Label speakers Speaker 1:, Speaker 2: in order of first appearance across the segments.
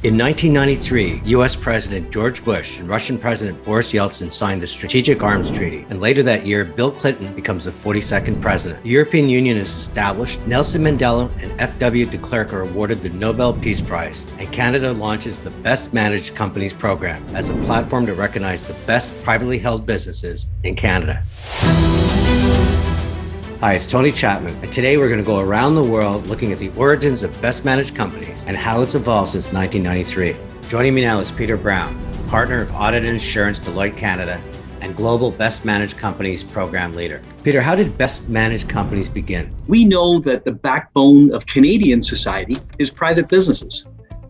Speaker 1: In 1993, U.S. President George Bush and Russian President Boris Yeltsin signed the Strategic Arms Treaty, and later that year, Bill Clinton becomes the 42nd president. The European Union is established, Nelson Mandela and F.W. de Klerk are awarded the Nobel Peace Prize, and Canada launches the Best Managed Companies program as a platform to recognize the best privately held businesses in Canada. Hi, it's Tony Chapman, and today we're going to go around the world looking at the origins of best managed companies and how it's evolved since 1993. Joining me now is Peter Brown, partner of Audit and Insurance, Deloitte Canada, and Global Best Managed Companies Program Leader. Peter, how did best managed companies begin?
Speaker 2: We know that the backbone of Canadian society is private businesses,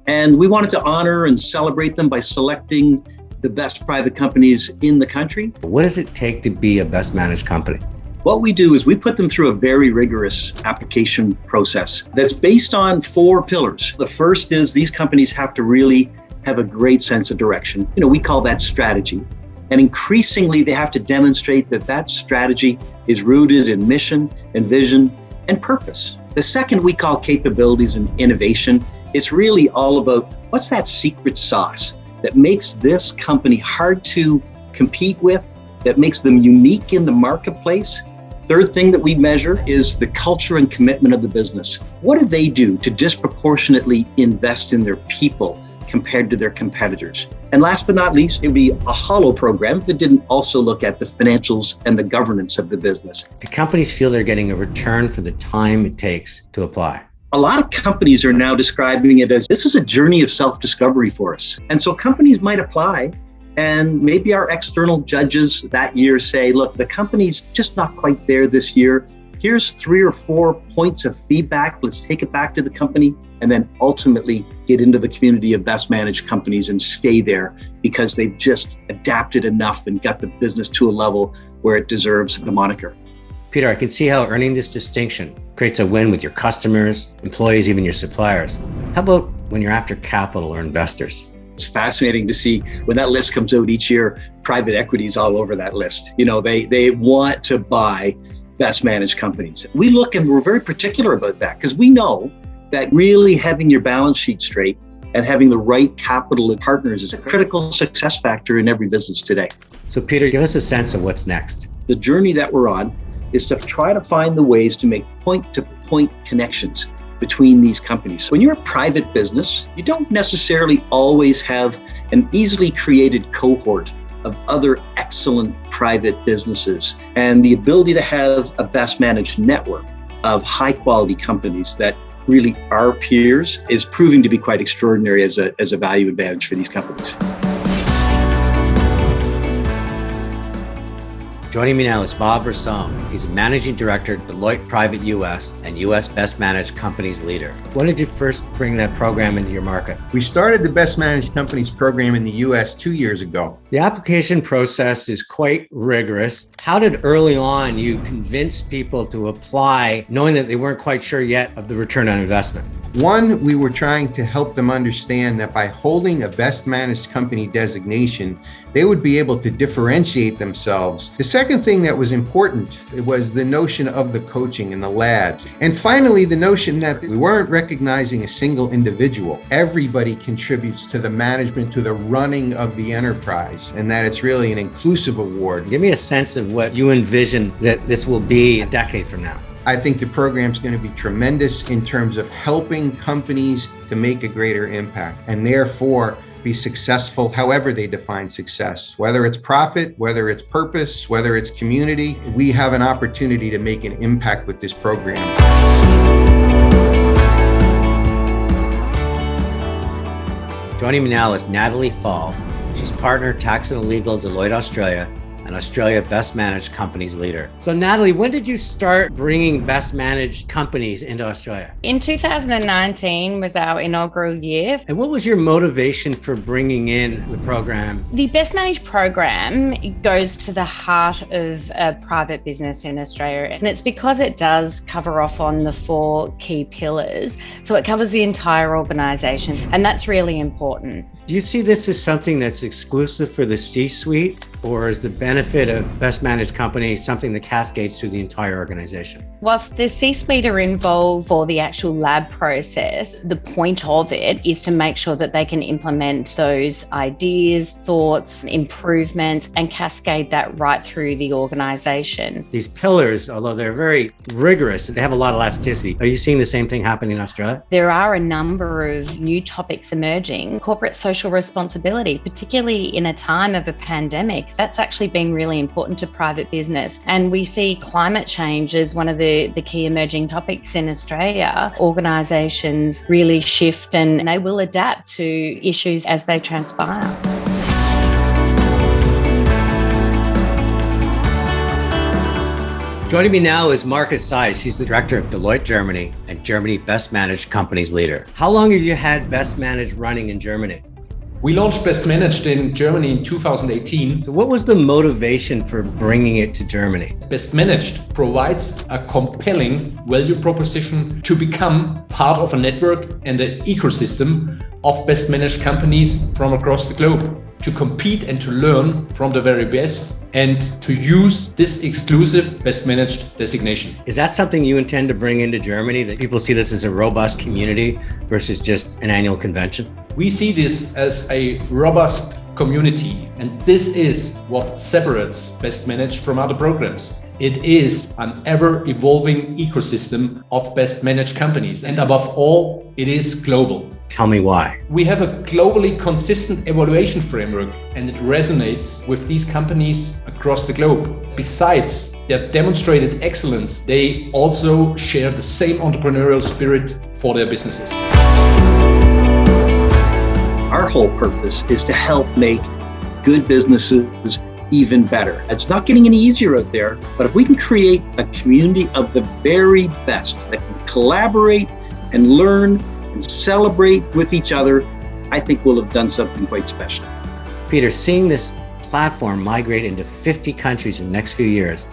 Speaker 2: and we wanted to honor and celebrate them by selecting the best private companies in the country.
Speaker 1: What does it take to be a best managed company?
Speaker 2: What we do is we put them through a very rigorous application process that's based on 4 pillars. The first is these companies have to really have a great sense of direction. We call that strategy. And increasingly, they have to demonstrate that that strategy is rooted in mission and vision and purpose. The second we call capabilities and innovation. It's really all about what's that secret sauce that makes this company hard to compete with, that makes them unique in the marketplace. Third thing that we measure is the culture and commitment of the business. What do they do to disproportionately invest in their people compared to their competitors? And last but not least, it would be a hollow program that didn't also look at the financials and the governance of the business.
Speaker 1: Do companies feel they're getting a return for the time it takes to apply?
Speaker 2: A lot of companies are now describing it as this is a journey of self-discovery for us. And so companies might apply, and maybe our external judges that year say, look, the company's just not quite there this year. Here's 3 or 4 points of feedback. Let's take it back to the company and then ultimately get into the community of best managed companies and stay there because they've just adapted enough and got the business to a level where it deserves the moniker.
Speaker 1: Peter, I can see how earning this distinction creates a win with your customers, employees, even your suppliers. How about when you're after capital or investors?
Speaker 2: It's fascinating to see when that list comes out each year, private equity is all over that list. They want to buy best managed companies. We look and we're very particular about that because we know that really having your balance sheet straight and having the right capital and partners is a critical success factor in every business today.
Speaker 1: So Peter, give us a sense of what's next.
Speaker 2: The journey that we're on is to try to find the ways to make point-to-point connections between these companies. When you're a private business, you don't necessarily always have an easily created cohort of other excellent private businesses. And the ability to have a best managed network of high quality companies that really are peers is proving to be quite extraordinary as a value advantage for these companies.
Speaker 1: Joining me now is Bob Rassone. He's a managing director at Deloitte Private US and US Best Managed Companies Leader. When did you first bring that program into your market?
Speaker 3: We started the Best Managed Companies program in the US 2 years ago.
Speaker 1: The application process is quite rigorous. How did early on you convince people to apply knowing that they weren't quite sure yet of the return on investment?
Speaker 3: One, we were trying to help them understand that by holding a Best Managed Company designation, they would be able to differentiate themselves. The second thing that was important was the notion of the coaching and the labs. And finally, the notion that we weren't recognizing a single individual. Everybody contributes to the management, to the running of the enterprise, and that it's really an inclusive award.
Speaker 1: Give me a sense of what you envision that this will be a decade from now.
Speaker 3: I think the program's going to be tremendous in terms of helping companies to make a greater impact and therefore be successful however they define success. Whether it's profit, whether it's purpose, whether it's community, we have an opportunity to make an impact with this program.
Speaker 1: Joining me now is Natalie Fall. She's partner tax and legal Deloitte Australia and Australia Best Managed Companies Leader. So Natalie, when did you start bringing best managed companies into Australia?
Speaker 4: In 2019 was our inaugural year.
Speaker 1: And what was your motivation for bringing in the program?
Speaker 4: The Best Managed program goes to the heart of a private business in Australia, and it's because it does cover off on the 4 key pillars. So it covers the entire organisation, and that's really important.
Speaker 1: Do you see this as something that's exclusive for the C-suite, Or is the benefit of best managed company something that cascades through the entire organization?
Speaker 4: Whilst the C-suite are involved for the actual lab process, the point of it is to make sure that they can implement those ideas, thoughts, improvements, and cascade that right through the organization.
Speaker 1: These pillars, although they're very rigorous, they have a lot of elasticity. Are you seeing the same thing happening in Australia?
Speaker 4: There are a number of new topics emerging. Corporate social responsibility, particularly in a time of a pandemic, that's actually been really important to private business. And we see climate change as one of the key emerging topics in Australia. Organisations really shift and they will adapt to issues as they transpire.
Speaker 1: Joining me now is Marcus Zeiss. He's the director of Deloitte Germany and Germany Best Managed Companies Leader. How long have you had Best Managed running in Germany?
Speaker 5: We launched Best Managed in Germany in 2018.
Speaker 1: So what was the motivation for bringing it to Germany?
Speaker 5: Best Managed provides a compelling value proposition to become part of a network and an ecosystem of best managed companies from across the globe, to compete and to learn from the very best and to use this exclusive Best Managed designation.
Speaker 1: Is that something you intend to bring into Germany, that people see this as a robust community versus just an annual convention?
Speaker 5: We see this as a robust community, and this is what separates Best Managed from other programs. It is an ever-evolving ecosystem of best managed companies, and above all, it is global.
Speaker 1: Tell me why.
Speaker 5: We have a globally consistent evaluation framework, and it resonates with these companies across the globe. Besides their demonstrated excellence, they also share the same entrepreneurial spirit for their businesses.
Speaker 2: Our whole purpose is to help make good businesses even better. It's not getting any easier out there, but if we can create a community of the very best that can collaborate and learn and celebrate with each other, I think we'll have done something quite special.
Speaker 1: Peter, seeing this platform migrate into 50 countries in the next few years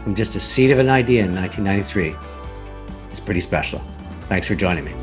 Speaker 1: from just a seed of an idea in 1993 is pretty special. Thanks for joining me.